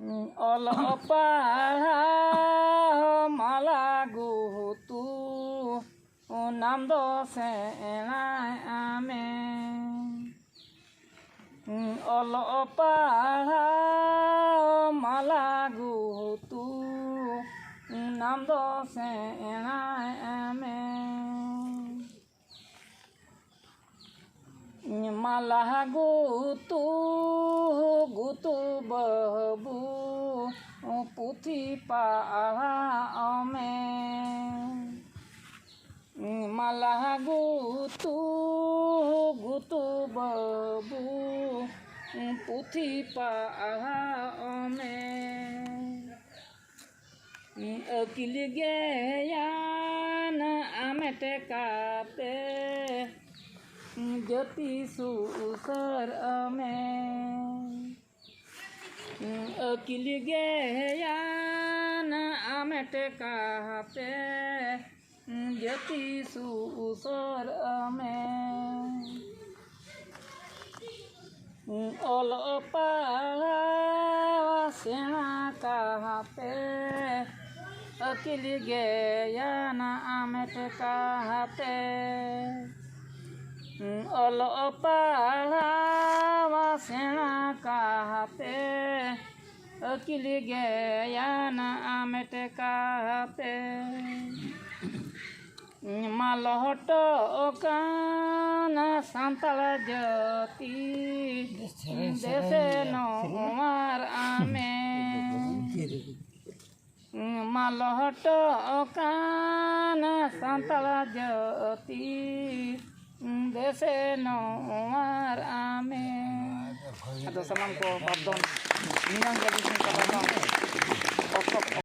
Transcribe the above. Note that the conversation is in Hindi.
ᱚᱞ ᱯᱟᱲᱦᱟᱣ ᱢᱟᱞᱟ ᱜᱩᱛᱩ ᱱᱟᱢ ᱫᱚ ᱥᱮᱬᱟᱭ ᱟᱢᱮ ᱚᱞ ᱯᱟᱲᱦᱟᱣ ᱢᱟᱞᱟ ᱜᱩᱛᱩ नाम दो सेणाय आमे माला गुतु गुतु बबू पुथी पढ़ा में माला गुतु गुतु बबू पुथी पढ़ा में अकिल ज्ञान आमेट काते ज्योति सुसर में अकिल ज्ञान आमेट काते ज्योति सुसर में ओल पढ़ा सेना कहते अकिल ज्ञान आमेट कहते ओल पढ़ा सेना कहते अकिल ज्ञान आमेट कहते मालहट कान सांताल जाति देशे नोमार आमे मालहट कान सांताल जाति देशे नोमार आमे. Aduh, salam ko babdon. Ninang galing ni kababang.